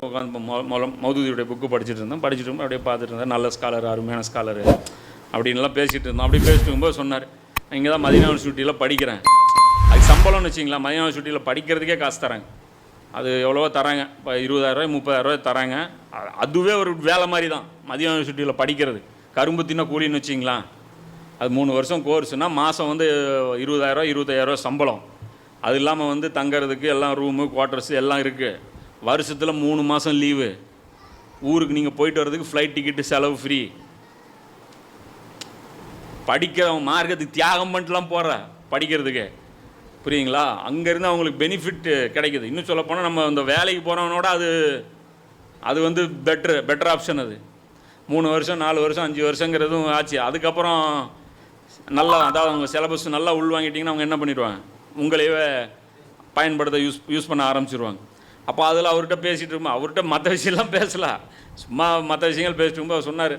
உட்காந்து மௌதூதியுடைய புக்கு படிச்சுட்டு இருந்தோம். படிச்சுட்டு இருக்கும்போது அப்படியே பார்த்துட்டு இருந்தேன். நல்ல ஸ்காலர், அருமையான ஸ்காலரு அப்படின்லாம் பேசிகிட்டு இருந்தோம். அப்படி பேசிட்டு இருக்கும்போது சொன்னார், இங்கே தான் மதீனா யூனிவர்சிட்டியில் படிக்கிறேன். அது சம்பளம்னு வச்சிங்களா, மதீனா யூனிவர்சிட்டியில் படிக்கிறதுக்கே காசு தராங்க. அது எவ்வளவோ தராங்க, இப்போ 20,000 30,000 தராங்க. அதுவே ஒரு வேலை மாதிரி தான் மதீனா யூனிவர்சிட்டியில் படிக்கிறது. கரும்பு தின்ன கூலின்னு வச்சிங்களா. அது 3 வருஷம் கோர்ஸுனால் மாதம் வந்து 20,000 25,000 சம்பளம். அது இல்லாமல் வந்து தங்கிறதுக்கு எல்லாம் ரூமு குவார்ட்டர்ஸு எல்லாம் இருக்குது. வருஷத்தில் 3 மாதம் லீவு. ஊருக்கு நீங்கள் போயிட்டு வர்றதுக்கு ஃப்ளைட் டிக்கெட்டு செலவு ஃப்ரீ. படிக்கிறவங்க மார்க்கத்துக்கு தியாகம் பண்ணிட்டுலாம் போகிற படிக்கிறதுக்கு, புரியுங்களா? அங்கேருந்து அவங்களுக்கு பெனிஃபிட் கிடைக்குது. இன்னும் சொல்லப்போனால் நம்ம இந்த வேலைக்கு போகிறவனோட அது வந்து பெட்டர் ஆப்ஷன். அது 3 வருஷம் 4 வருஷம் 5 வருஷங்கிறதும் ஆச்சு. அதுக்கப்புறம் நல்லா, அதாவது அவங்க சிலபஸ் நல்லா உள்வாங்கிட்டிங்கன்னா அவங்க என்ன பண்ணிடுவாங்க, உங்களையே பயன்படுத்த யூஸ் பண்ண ஆரம்பிச்சிருவாங்க. அப்போ அதில் அவர்கிட்ட பேசிகிட்டு இருக்கோம். அவர்கிட்ட மற்ற விஷயம்லாம் பேசலாம், சும்மா மற்ற விஷயங்கள் பேசிட்டு இருக்கும்போது அவர் சொன்னார்,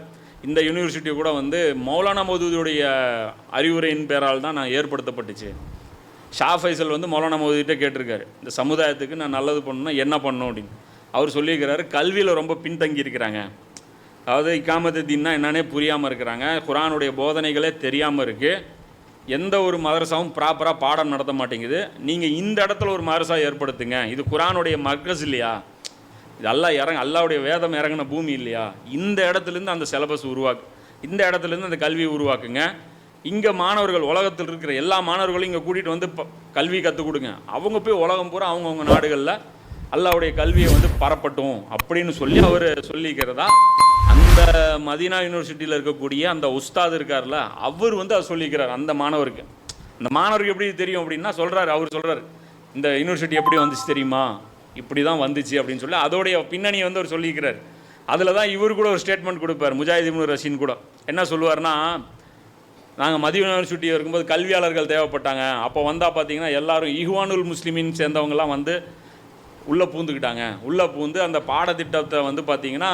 இந்த யூனிவர்சிட்டி கூட வந்து மௌலானா மௌதூதியுடைய அறிவுரையின் பேரால் தான் நான் ஏற்படுத்தப்பட்டுச்சு. ஷா ஃபைசல் வந்து மௌலானா மௌதூதிகிட்ட கேட்டிருக்காரு, இந்த சமுதாயத்துக்கு நான் நல்லது பண்ணணும்னா என்ன பண்ணணும் அப்படின்னு. அவர் சொல்லியிருக்கிறாரு, கல்வியில் ரொம்ப பின்தங்கி இருக்கிறாங்க. அதாவது இக்காமத்து தீன்னா என்னன்னே புரியாமல் இருக்கிறாங்க. குரானுடைய போதனைகளே தெரியாமல் இருக்குது. எந்த ஒரு மதரசாவும் ப்ராப்பராக பாடம் நடத்த மாட்டேங்குது. நீங்கள் இந்த இடத்துல ஒரு மதரசா ஏற்படுத்துங்க. இது குரானுடைய மர்கஸ் இல்லையா, இது அல்லாவுடைய வேதம் இறங்கின பூமி இல்லையா. இந்த இடத்துலேருந்து அந்த சிலபஸ் இந்த இடத்துலேருந்து அந்த கல்வியை உருவாக்குங்க. இங்கே மாணவர்கள், உலகத்தில் இருக்கிற எல்லா மாணவர்களும் இங்கே கூட்டிகிட்டு வந்து கல்வி கற்றுக் கொடுங்க. அவங்க போய் உலகம் பூரா அவங்கவுங்க நாடுகளில் அல்லாவுடைய கல்வியை வந்து பரப்பட்டும் அப்படின்னு சொல்லி அவர் சொல்லிக்கிறதா அந்த மதீனா யூனிவர்சிட்டியில் இருக்கக்கூடிய அந்த உஸ்தாது இருக்கார்ல, அவர் வந்து அதை சொல்லிக்கிறார் அந்த மாணவருக்கு. அந்த மாணவருக்கு எப்படி தெரியும் அப்படின்னா அவர் சொல்கிறார், இந்த யூனிவர்சிட்டி எப்படி வந்துச்சு தெரியுமா, இப்படி தான் வந்துச்சு அப்படின்னு சொல்லி அதோடைய பின்னணியை வந்து அவர் சொல்லிக்கிறார். அதில் தான் இவர் கூட ஒரு ஸ்டேட்மெண்ட் கொடுப்பார், முஜாஹித் இப்னு ரஷீன் கூட. என்ன சொல்லுவார்னா, நாங்கள் மதீனா யூனிவர்சிட்டி இருக்கும்போது கல்வியாளர்கள் தேவைப்பட்டாங்க. அப்போ வந்தால் பார்த்தீங்கன்னா எல்லாரும் இஹ்வானுல் முஸ்லிமின் சேர்ந்தவங்கலாம் வந்து உள்ளே பூந்துக்கிட்டாங்க. உள்ளே பூந்து அந்த பாடத்திட்டத்தை வந்து பார்த்திங்கன்னா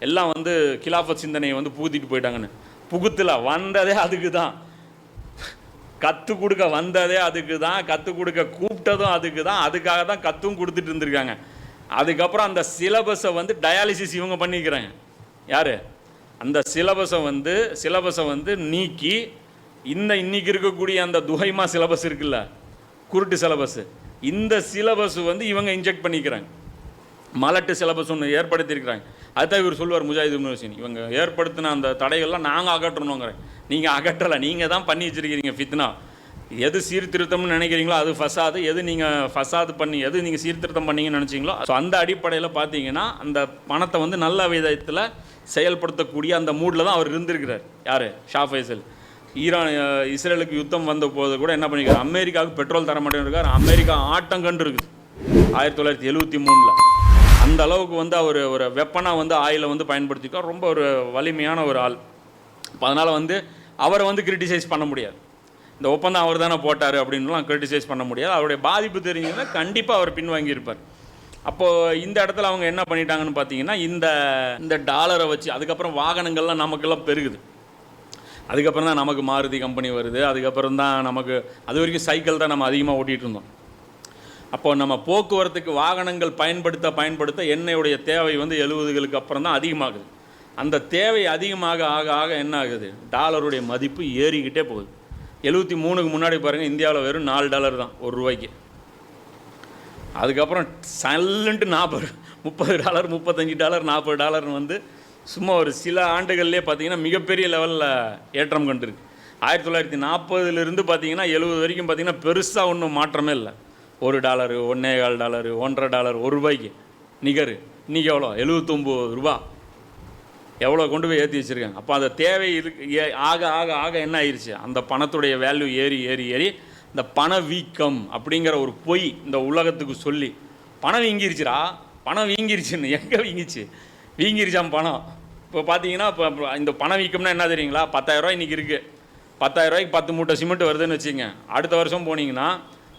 எல்லாம் வந்து கிலாஃபத் சிந்தனையை வந்து புகுத்திட்டு போயிட்டாங்கன்னு. புகுத்தில் வந்ததே அதுக்கு தான், கற்றுக் கொடுக்க வந்ததே அதுக்கு தான், கற்றுக் கொடுக்க கூப்பிட்டதும் அதுக்கு தான், அதுக்காக தான் கற்றும் கொடுத்துட்டு இருந்திருக்காங்க. அதுக்கப்புறம் அந்த சிலபஸை வந்து டயாலிசிஸ் இவங்க பண்ணிக்கிறாங்க. யார்? அந்த சிலபஸை வந்து நீக்கி இன்னைக்கு இருக்கக்கூடிய அந்த துஹைமா சிலபஸ் இருக்குல்ல, குருட்டு சிலபஸ், இந்த சிலபஸ் வந்து இவங்க இன்ஜெக்ட் பண்ணிக்கிறாங்க. மலட்டு சிலபஸ் ஒன்று ஏற்படுத்தியிருக்கிறாங்க. அதுதான் இவர் சொல்லுவார், முஜாஹித் இப்னு ரஷீன், இவங்க ஏற்படுத்தின அந்த தடைகள்லாம் நாங்கள் அகற்றணுங்கிறேன். நீங்கள் அகற்றலை, நீங்கள் தான் பண்ணி வச்சுருக்கிறீங்க ஃபித்னா. எது சீர்திருத்தம்னு நினைக்கிறீங்களோ அது ஃபசாது, எது நீங்கள் ஃபசாது பண்ணி எது நீங்கள் சீர்திருத்தம் பண்ணீங்கன்னு நினச்சிங்களோ. ஸோ அந்த அடிப்படையில் பார்த்தீங்கன்னா அந்த பணத்தை வந்து நல்ல விதத்தில் செயல்படுத்தக்கூடிய அந்த மூடில் தான் அவர் இருந்திருக்கிறார். யார்? ஷா ஃபைசல். இஸ்ரேலுக்கு யுத்தம் வந்த போது கூட என்ன பண்ணிக்கிறார், அமெரிக்காவுக்கு பெட்ரோல் தர மாட்டேன்னு இருக்கார். அமெரிக்கா ஆட்டம் கண்டு இருக்குது 1973. அந்த அளவுக்கு வந்து அவர் ஒரு வெப்பனாக வந்து ஆயிலை வந்து பயன்படுத்திக்கார். ரொம்ப ஒரு வலிமையான ஒரு ஆள். இப்போ அதனால் வந்து அவரை வந்து கிரிட்டிசைஸ் பண்ண முடியாது. இந்த ஒப்பந்தம் அவர் தானே போட்டார் அப்படின்லாம் கிரிட்டிசைஸ் பண்ண முடியாது. அவருடைய பாதிப்பு தெரிஞ்சுன்னா கண்டிப்பாக அவர் பின்வாங்கியிருப்பார். அப்போது இந்த இடத்துல அவங்க என்ன பண்ணிட்டாங்கன்னு பார்த்தீங்கன்னா, இந்த டாலரை வச்சு அதுக்கப்புறம் வாகனங்கள்லாம் நமக்கெல்லாம் பெருகுது. அதுக்கப்புறம் தான் நமக்கு மாருதி கம்பெனி வருது. அதுக்கப்புறம் தான் நமக்கு, அது வரைக்கும் சைக்கிள் தான் நம்ம அதிகமாக ஓட்டிகிட்டு இருந்தோம். அப்போது நம்ம போக்குவரத்துக்கு வாகனங்கள் பயன்படுத்த எண்ணெயுடைய தேவை வந்து 70களுக்கு அப்புறம் தான் அதிகமாகுது. அந்த தேவை அதிகமாக ஆக என்ன ஆகுது, டாலருடைய மதிப்பு ஏறிக்கிட்டே போகுது. 73க்கு முன்னாடி பாருங்கள், இந்தியாவில் வெறும் $4 தான் ஒரு ரூபாய்க்கு. அதுக்கப்புறம் சல்லுன்ட்டு $40 $30 $35 $40 வந்து சும்மா ஒரு சில ஆண்டுகள்லேயே பார்த்தீங்கன்னா மிகப்பெரிய லெவலில் ஏற்றம் கண்டிருக்கு. 1940 பார்த்தீங்கன்னா 70 வரைக்கும் பார்த்தீங்கன்னா பெருசாக ஒன்றும் மாற்றமே இல்லை. $1 $1.25 $1.5 1 ரூபாய்க்கு நிகர். இன்றைக்கி எவ்வளோ? $79. எவ்வளோ கொண்டு போய் ஏற்றி வச்சுருக்காங்க. அப்போ அந்த தேவை ஆக என்ன ஆயிடுச்சு, அந்த பணத்துடைய வேல்யூ ஏறி இந்த பணவீக்கம் அப்படிங்கிற ஒரு பொய் இந்த உலகத்துக்கு சொல்லி பணம் வீங்கிருச்சுடா, பணம் வீங்கிருச்சுன்னு. எங்கே வீங்கிருச்சாம் பணம். இப்போ பார்த்தீங்கன்னா இப்போ இந்த பணவீக்கம்னா என்ன தெரியுங்களா, 10,000 இன்றைக்கி இருக்குது. 10,000 10 மூட்டை சிமெண்ட் வருதுன்னு வச்சுங்க. அடுத்த வருஷம் போனீங்கன்னா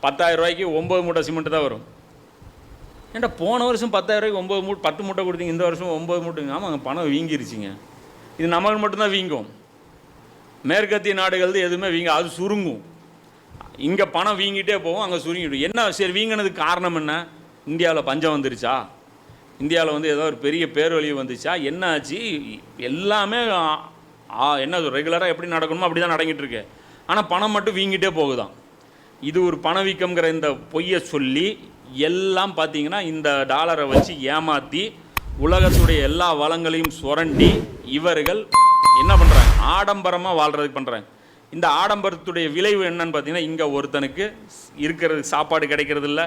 10,000 9 மூட்டை சிமெண்ட்டு தான் வரும். ஏன்டா போன வருஷம் 10,000 10 மூட்டை கொடுத்தீங்க, இந்த வருஷம் 9 மூட்டைங்க. ஆமாங்க, பணம் வீங்கிருச்சிங்க. இது நமக்கு மட்டும்தான் வீங்கும். மேற்கத்திய நாடுகள் எதுவுமே அது சுருங்கும். இங்கே பணம் வீங்கிட்டே போகும், அங்கே சுருங்கிடும். என்ன சரி, வீங்கினதுக்கு காரணம் என்ன? இந்தியாவில் பஞ்சம் வந்துருச்சா? இந்தியாவில் வந்து ஏதோ ஒரு பெரிய பேரழிவு வந்துச்சா என்ன ஆச்சு? எல்லாமே என்ன ரெகுலராக எப்படி நடக்கணுமோ அப்படி தான் நடங்கிட்டு இருக்கு. ஆனால் பணம் மட்டும் வீங்கிட்டே போகுதான். இது ஒரு பணவீக்கம்ங்கிற இந்த பொய்யை சொல்லி எல்லாம் பார்த்தீங்கன்னா இந்த டாலரை வச்சு ஏமாற்றி உலகத்துடைய எல்லா வளங்களையும் சுரண்டி இவர்கள் என்ன பண்ணுறாங்க? ஆடம்பரமாக வாழ்கிறதுக்கு பண்ணுறாங்க. இந்த ஆடம்பரத்துடைய விளைவு என்னன்னு பார்த்தீங்கன்னா, இங்கே ஒருத்தனுக்கு இருக்கிறதுக்கு சாப்பாடு கிடைக்கிறது இல்லை,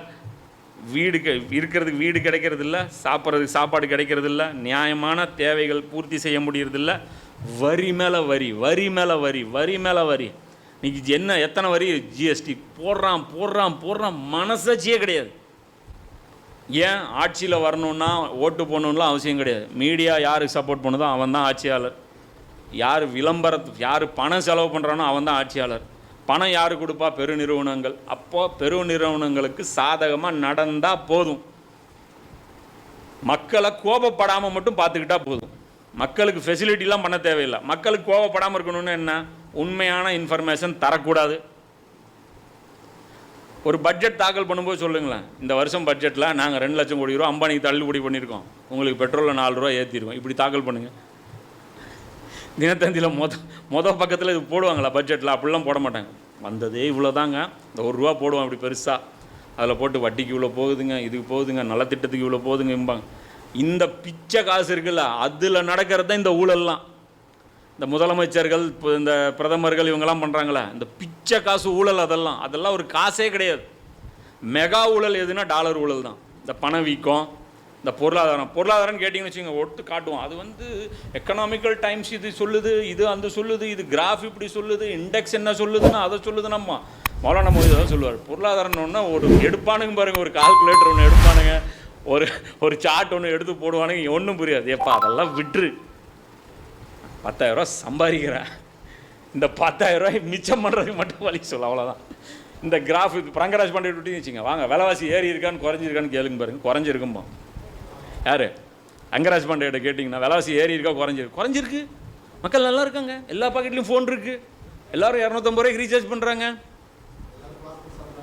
இருக்கிறதுக்கு வீடு கிடைக்கிறது இல்லை, சாப்பிட்றதுக்கு சாப்பாடு கிடைக்கிறது இல்லை, நியாயமான தேவைகள் பூர்த்தி செய்ய முடியறதில்ல. வரி மேலே வரி, வரி மேலே வரி, வரி மேலே வரி. இன்னைக்கு என்ன எத்தனை வரி? ஜிஎஸ்டி போடுறான் போடுறான் போடுறான், மனசாட்சியே கிடையாது. ஏன்? ஆட்சியில் வரணுன்னா ஓட்டு போடணுன்னுலாம் அவசியம் கிடையாது. மீடியா யாருக்கு சப்போர்ட் பண்ணுதோ அவன் தான் ஆட்சியாளர். யார் யார் பணம் செலவு பண்ணுறானோ அவன் தான் ஆட்சியாளர். பணம் யார் கொடுப்பா? பெருநிறுவனங்கள். அப்போ பெருநிறுவனங்களுக்கு சாதகமாக நடந்தால் போதும். மக்களை கோபப்படாமல் மட்டும் பார்த்துக்கிட்டா போதும். மக்களுக்கு ஃபெசிலிட்டிலாம் பண்ண தேவையில்லை. மக்களுக்கு கோபப்படாமல் இருக்கணும்னு என்ன? உண்மையான இன்ஃபர்மேஷன் தரக்கூடாது. ஒரு பட்ஜெட் தாக்கல் பண்ணும்போது சொல்லுங்களேன், இந்த வருஷம் பட்ஜெட்டில் நாங்கள் 2 லட்சம் கோடி ரூபா அம்பானிக்கு தள்ளுபடி பண்ணியிருக்கோம், உங்களுக்கு பெட்ரோலில் 4 ரூபா ஏற்றிருக்கோம், இப்படி தாக்கல் பண்ணுங்கள். தினத்தந்தியில் மொதல் பக்கத்தில் இது போடுவாங்களா பட்ஜெட்டில்? அப்படிலாம் போட மாட்டாங்க. வந்ததே இவ்வளோ தாங்க, இந்த 1 ரூபா போடுவோம் அப்படி பெருசாக, அதில் போட்டு வட்டிக்கு இவ்வளோ போகுதுங்க, இதுக்கு போகுதுங்க, நலத்திட்டத்துக்கு இவ்வளோ போகுதுங்க இம்பாங்க. இந்த பிச்சை காசு இருக்குல்ல, அதில் நடக்கிறது தான் இந்த ஊழல்லாம். இந்த முதலமைச்சர்கள் இந்த பிரதமர்கள் இவங்கெல்லாம் பண்ணுறாங்களே, இந்த பிச்சை காசு ஊழல், அதெல்லாம் ஒரு காசே கிடையாது. மெகா ஊழல் எதுனா டாலர் ஊழல் தான். இந்த பணவீக்கம், இந்த பொருளாதாரம்னு கேட்டிங்கன்னு வச்சுக்கோங்க, ஒட்டு காட்டுவோம். அது வந்து எக்கனாமிக்கல் டைம்ஸ் இது சொல்லுது, இது அந்த சொல்லுது, இது கிராஃப் இப்படி சொல்லுது, இண்டெக்ஸ் என்ன சொல்லுதுன்னா அதை சொல்லுது. மௌலானா மோடி தான் சொல்லுவார். பொருளாதாரம்னு ஒரு எடுப்பானுங்க பாருங்கள், ஒரு கால்குலேட்டர் ஒன்று எடுப்பானுங்க, ஒரு சார்ட் ஒன்று எடுத்து போடுவானுங்க, ஒன்றும் புரியாது. எப்பா அதெல்லாம் விட்டுரு, 10,000 ரூபா சம்பாதிக்கிறேன், இந்த 10,000 ரூபாய் மிச்சம் பண்ணுறதுக்கு மட்டும் வழி சொல்ல, அவ்வளோதான். இந்த கிராஃப் பிரங்கராஜ் பாண்டே விட்டு வச்சுங்க, வாங்க விலைவாசி ஏறி இருக்கான்னு குறைஞ்சிருக்கான்னு கேளுங்க பாருங்க, குறைஞ்சிருக்கும்பா. யார்? அங்கராஜ் பாண்டேட்ட கேட்டிங்கன்னா விலைவாசி ஏறி இருக்கா குறைஞ்சிருக்கு, மக்கள் நல்லா இருக்காங்க, எல்லா பாக்கெட்லேயும் ஃபோன் இருக்குது, எல்லோரும் 250 ரூபாய்க்கு ரீசார்ஜ் பண்ணுறாங்க.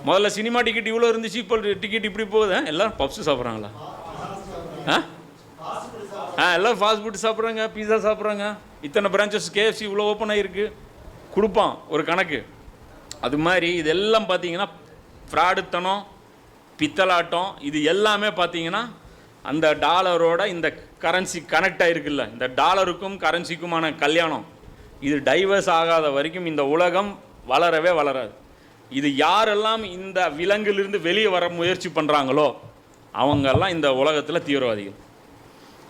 முதல்ல சினிமா டிக்கெட் இவ்வளோ இருந்துச்சு, இப்போ டிக்கெட் இப்படி போகுது. எல்லோரும் பப்ஸு சாப்பிட்றாங்களா? எல்லோரும் ஃபாஸ்ட் ஃபுட் சாப்பிட்றாங்க, பீஸா சாப்பிட்றாங்க. இத்தனை பிரான்ச்சஸ் KFC இவ்வளோ ஓப்பன் ஆகிருக்கு, கொடுப்பான் ஒரு கணக்கு. அது மாதிரி இதெல்லாம் பார்த்தீங்கன்னா ஃப்ராடுத்தனம், பித்தலாட்டம், இது எல்லாமே பார்த்தீங்கன்னா அந்த டாலரோட இந்த கரன்சி கனெக்ட் ஆகிருக்குல்ல, இந்த டாலருக்கும் கரன்சிக்குமான கல்யாணம், இது டைவர்ஸ் ஆகாத வரைக்கும் இந்த உலகம் வளரவே வளராது. இது யாரெல்லாம் இந்த விலங்கிலிருந்து வெளியே வர முயற்சி பண்ணுறாங்களோ அவங்கெல்லாம் இந்த உலகத்தில் தீவிரவாதிகள்.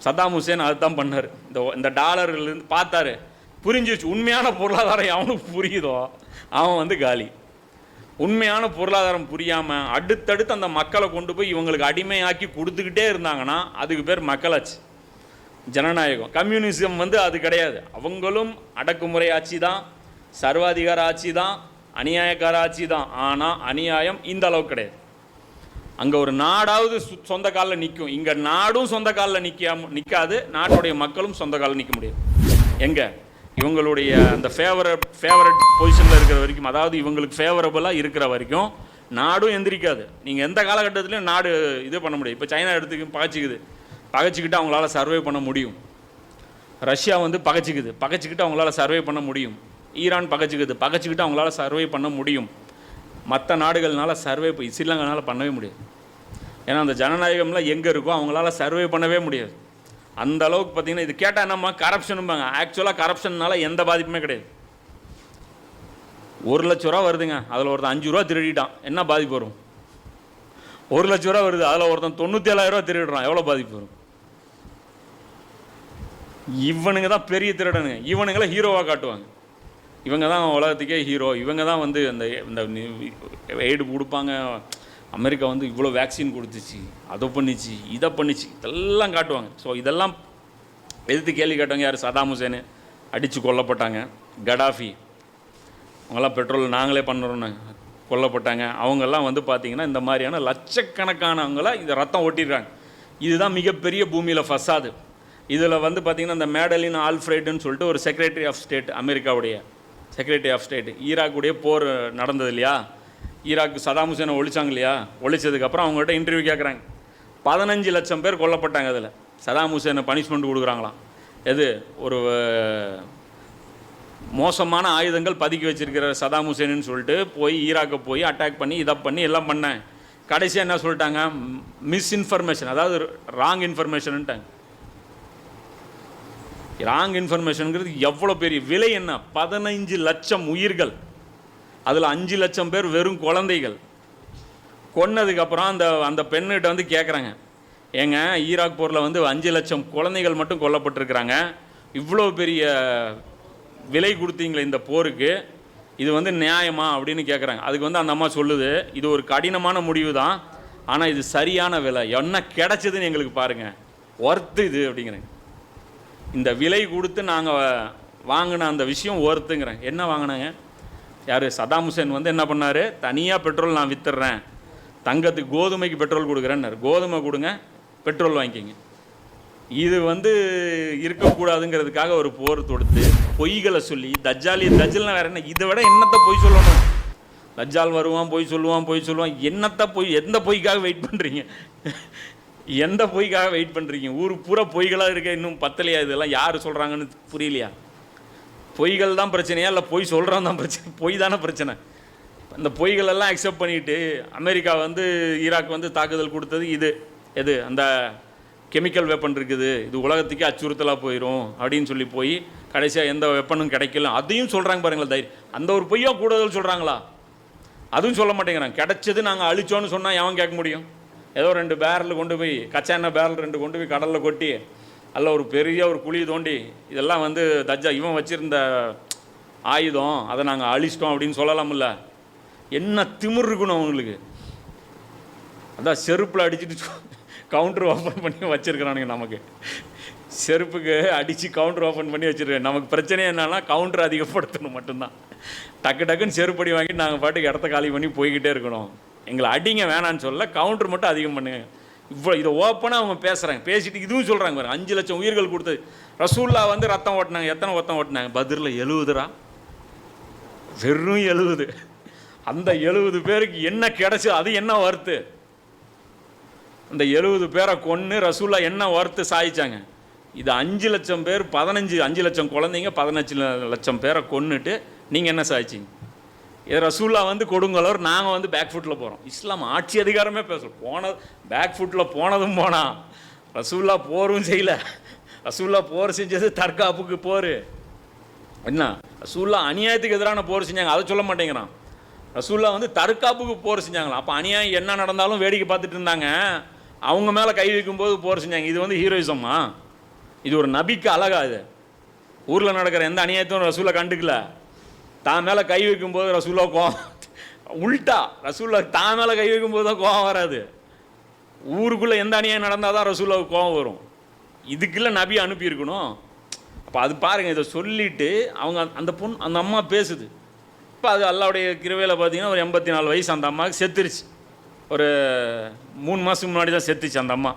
சதாம் ஹுசேன் அதுதான் பண்ணார். இந்த டாலர்லேருந்து பார்த்தாரு, புரிஞ்சிச்சு. உண்மையான பொருளாதாரம் அவனுக்கு புரியுதோ அவன் வந்து காலி. உண்மையான பொருளாதாரம் புரியாமல் அடுத்தடுத்து அந்த மக்களை கொண்டு போய் இவங்களுக்கு அடிமையாக்கி கொடுத்துக்கிட்டே இருந்தாங்கன்னா அதுக்கு பேர் மக்களாட்சி, ஜனநாயகம். கம்யூனிசம் வந்து அது கிடையாது. அவங்களும் அடக்குமுறை ஆட்சி தான், சர்வாதிகார ஆட்சி தான், அநியாயக்கார ஆட்சி தான். ஆனால் அநியாயம் இந்த அளவுக்கு கிடையாது. அங்கே ஒரு நாடாவது சொந்த காலில் நிற்கும், இங்கே நாடும் சொந்த காலில் நிற்காது, நாட்டுடைய மக்களும் சொந்த காலில் நிற்க முடியாது. எங்கே? இவங்களுடைய அந்த ஃபேவரட் பொசிஷனில் இருக்கிற வரைக்கும், அதாவது இவங்களுக்கு ஃபேவரபுளாக இருக்கிற வரைக்கும் நாடும் எந்திரிக்காது. நீங்கள் எந்த காலகட்டத்திலையும் நாடு இது பண்ண முடியும். இப்போ சைனா எடுத்துக்கு பகைச்சிக்கிட்டு அவங்களால சர்வே பண்ண முடியும். ரஷ்யா வந்து பகைச்சிக்கிட்டு அவங்களால சர்வே பண்ண முடியும். ஈரான் பகைச்சிக்கிட்டு அவங்களால சர்வே பண்ண முடியும். மற்ற நாடுகள்னால ஸ்ரீலங்கனால பண்ணவே முடியாது. ஏன்னா அந்த ஜனநாயகம்லாம் எங்கே இருக்கோ அவங்களால சர்வே பண்ணவே முடியாது. அந்த அளவுக்கு பார்த்தீங்கன்னா இது கேட்டால் நம்ம கரப்ஷனும்பாங்க. ஆக்சுவலாக கரப்ஷன்னால எந்த பாதிப்புமே கிடையாது. 1 லட்ச ரூபா வருதுங்க, அதில் ஒருத்தன் 5 ரூபா திருடிட்டான், என்ன பாதிப்பு வரும்? 1 லட்ச ரூபா வருது, அதில் ஒருத்தன் 97,000 ரூபா திருடுறான், எவ்வளோ பாதிப்பு வரும்? இவனுங்க தான் பெரிய திருடனுங்க, இவனுங்களை ஹீரோவாக காட்டுவாங்க. இவங்க தான் உலகத்துக்கே ஹீரோ, இவங்க தான் வந்து இந்த எய்டு கொடுப்பாங்க. அமெரிக்கா வந்து இவ்வளோ வேக்சின் கொடுத்துச்சு, அதை பண்ணிச்சு, இதை பண்ணிச்சு, இதெல்லாம் காட்டுவாங்க. ஸோ இதெல்லாம் எதிர்த்து கேள்வி கேட்டவங்க யார்? சதாம் ஹுசேனு அடித்து கொல்லப்பட்டாங்க. கடாஃபி அவங்கெல்லாம் பெட்ரோல் நாங்களே பண்ணுறோன்னு கொல்லப்பட்டாங்க. அவங்கெல்லாம் வந்து பார்த்திங்கன்னா இந்த மாதிரியான லட்சக்கணக்கானவங்கள இந்த ரத்தம் ஓட்டிடுறாங்க. இதுதான் மிகப்பெரிய பூமியில் ஃபசாது. இதில் வந்து பார்த்திங்கன்னா இந்த மேடலின் ஆல்ஃப்ரெட்னு சொல்லிட்டு ஒரு செக்ரட்டரி ஆஃப் ஸ்டேட், அமெரிக்காவுடைய செக்ரட்டரி ஆஃப் ஸ்டேட், ஈராக்குடைய போர் நடந்தது இல்லையா, ஈராக்கு சதாம் ஹுசேனை ஒழிச்சாங்க இல்லையா, ஒழிச்சதுக்கப்புறம் அவங்கள்ட்ட இன்டர்வியூ கேட்குறாங்க, 15 லட்சம் பேர் கொல்லப்பட்டாங்க. அதில் சதாம் ஹுசேனை பனிஷ்மெண்ட் கொடுக்குறாங்களாம். எது ஒரு மோசமான ஆயுதங்கள் பதுக்கி வச்சிருக்கிற சதாம் ஹுசேன்னு சொல்லிட்டு போய் ஈராக்கை போய் அட்டாக் பண்ணி இதை பண்ணி எல்லாம் பண்ணேன். கடைசியாக என்ன சொல்லிட்டாங்க, மிஸ்இன்ஃபர்மேஷன், அதாவது ராங் இன்ஃபர்மேஷன்ட்டாங்க. ராங் இன்ஃபர்மேஷனுங்கிறது எவ்வளோ பெரிய விலை என்ன, 15 லட்சம் உயிர்கள், அதில் 5 லட்சம் பேர் வெறும் குழந்தைகள். கொன்னதுக்கப்புறம் அந்த பெண்ணிட்ட வந்து கேட்குறாங்க, ஏங்க ஈராக் போரில் வந்து 5 லட்சம் குழந்தைகள் மட்டும் கொல்லப்பட்டிருக்கிறாங்க, இவ்வளோ பெரிய விலை கொடுத்தீங்களே இந்த போருக்கு, இது வந்து நியாயமா அப்படின்னு கேட்குறாங்க. அதுக்கு வந்து அந்த அம்மா சொல்லுது, இது ஒரு கடினமான முடிவு தான், ஆனால் இது சரியான விலை, என்ன கிடச்சதுன்னு எங்களுக்கு பாருங்கள், ஒர்த்து இது அப்படிங்கிறேங்க. இந்த விலை கொடுத்து நாங்கள் வாங்கின அந்த விஷயம் ஒர்த்துங்கிறேன். என்ன வாங்கினாங்க, யார், சதாம் ஹுசேன் வந்து என்ன பண்ணார், தனியாக பெட்ரோல் நான் விற்றுறேன், தங்கத்துக்கு கோதுமைக்கு பெட்ரோல் கொடுக்குறேன்னாரு. கோதுமை கொடுங்க, பெட்ரோல் வாங்கிக்கிங்க. இது வந்து இருக்கக்கூடாதுங்கிறதுக்காக ஒரு போர் தொடுத்து பொய்களை சொல்லி தஜ்ஜால்னா வேறு என்ன, இதை விட என்னத்தை பொய் சொல்லணும். தஜ்ஜால் வருவான், பொய் சொல்லுவான், என்னத்தை பொய், எந்த பொய்க்காக வெயிட் பண்ணுறீங்க, எந்த பொய்க்காக வெயிட் பண்ணுறீங்க? ஊர் பூரா பொய்களாக இருக்க, இன்னும் பத்தலையா? இதெல்லாம் யார் சொல்கிறாங்கன்னு புரியலையா? பொய்கள் தான் பிரச்சனையா, இல்லை பொய் சொல்கிறவன் தான் பிரச்சனை? பொய் தானே பிரச்சனை. அந்த பொய்களெல்லாம் அக்செப்ட் பண்ணிவிட்டு அமெரிக்கா வந்து ஈராக் வந்து தாக்குதல் கொடுத்தது இது எது, அந்த கெமிக்கல் வெப்பன் இருக்குது, இது உலகத்துக்கே அச்சுறுத்தலாக போயிடும் அப்படின்னு சொல்லி போய் கடைசியாக எந்த வெப்பனும் கிடைக்கல, அதையும் சொல்கிறாங்க பாருங்களா தைரியம். அந்த ஒரு பொய்யா கூடுதல் சொல்கிறாங்களா? அதுவும் சொல்ல மாட்டேங்கிறாங்க. கிடைச்சது நாங்கள் அழிச்சோன்னு சொன்னால் எவன் கேட்க முடியும்? ஏதோ 2 பேரல் கொண்டு போய், கச்சா எண்ணெய் பேரல் 2 கொண்டு போய் கடலில் கொட்டி, அல்ல ஒரு பெரிய ஒரு குழி தோண்டி, இதெல்லாம் வந்து இவன் வச்சுருந்த ஆயுதம், அதை நாங்கள் அழிச்சிட்டோம் அப்படின்னு சொல்லலாம்ல. என்ன திமிர் இருக்கணும் அவங்களுக்கு. அதான் செருப்பில் அடிச்சுட்டு கவுண்டர் ஓப்பன் பண்ணி வச்சுருக்கிறானுங்க. நமக்கு செருப்புக்கு அடித்து கவுண்டர் ஓப்பன் பண்ணி வச்சுருக்கேன். நமக்கு பிரச்சனையே என்னன்னா கவுண்டர் அதிகப்படுத்தணும் மட்டும்தான். டக்குன்னு செருப்படி வாங்கிட்டு நாங்கள் பாட்டுக்கு இடத்த காலி பண்ணி போய்கிட்டே இருக்கணும். எங்களை அடிங்க வேணான்னு சொல்ல, கவுண்டர் மட்டும் அதிகம் பண்ணுங்க. இவ்வளோ இதை ஓப்பனாக அவங்க பேசுகிறாங்க. பேசிட்டு இதுவும் சொல்கிறாங்க பாருங்க, 5 லட்சம் உயிர்கள் கொடுத்தது. ரசூல்லா வந்து ரத்தம் ஓட்டினாங்க. எத்தனை ரத்தம் ஓட்டினாங்க? பத்ரில் 70 வெறும் 70. அந்த 70 பேருக்கு என்ன கிடைச்சி, அது என்ன வறுத்து? அந்த 70 பேரை கொன்று ரசூல்லா என்ன வறுத்து சாய்ச்சாங்க? இது 5 லட்சம் பேர், 5 லட்சம் குழந்தைங்க, 15 லட்சம் பேரை கொன்னுட்டு நீங்கள் என்ன சாய்ச்சிங்க? இது ரசூல்லா வந்து கொடுங்கலவர், நாங்கள் வந்து பேக் ஃபுட்டில் போகிறோம். இஸ்லாம் ஆட்சி அதிகாரமே பேசுகிறோம். பேக் ஃபுட்டில் போனதும் போனால் ரசூல்லா போரும் செய்யலை. ரசூல்லா போர் செஞ்சது தற்காப்புக்கு போர். என்ன, ரசூல்லா அநியாயத்துக்கு எதிரான போர் செஞ்சாங்க, அதை சொல்ல மாட்டேங்கிறான். ரசூல்லா வந்து தற்காப்புக்கு போர் செஞ்சாங்களா? அப்போ அநியாயம் என்ன நடந்தாலும் வேடிக்கை பார்த்துட்டு இருந்தாங்க, அவங்க மேலே கை வைக்கும்போது போர் செஞ்சாங்க. இது வந்து ஹீரோயிசமா? இது ஒரு நபிக்கு அழகா? இது ஊரில் நடக்கிற எந்த அநியாயத்தையும் ரசூல்லா கண்டுக்கல. தான் மேலே கை வைக்கும்போது ரசூல்லா கோவம், உல்ட்டா ரசூல்லா தான் மேலே கை வைக்கும்போது தான் கோவம் வராது. ஊருக்குள்ளே எந்த அநியாயம் நடந்தால் தான் ரசூல்லாவுக்கு கோவம் வரும். இதுக்குள்ள நபி அனுப்பியிருக்கணும். அப்போ அது பாருங்கள், இதை சொல்லிவிட்டு அவங்க அந்த அம்மா பேசுது. இப்போ அது அல்லாவுடைய கிருபையில் பார்த்தீங்கன்னா ஒரு 84 வயசு அந்த அம்மாவுக்கு செத்துருச்சு. ஒரு 3 மாதத்துக்கு முன்னாடி தான் செத்துச்சு அந்த அம்மா.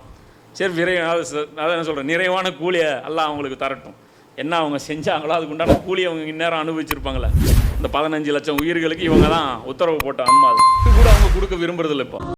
சரி, அதான் என்ன சொல்கிறேன், நிறைவான கூலியை அல்லாஹ் அவங்களுக்கு தரட்டும். என்ன அவங்க செஞ்சாங்களோ அதுக்கு உண்டான கூலி அவங்க இந்நேரம் அனுபவிச்சிருப்பாங்களே. இந்த 15 லட்சம் உயிர்களுக்கு இவங்க தான் உத்தரவு போட்ட அம்மா. அது கூட அவங்க கொடுக்க விரும்புறதில்லை இப்போ.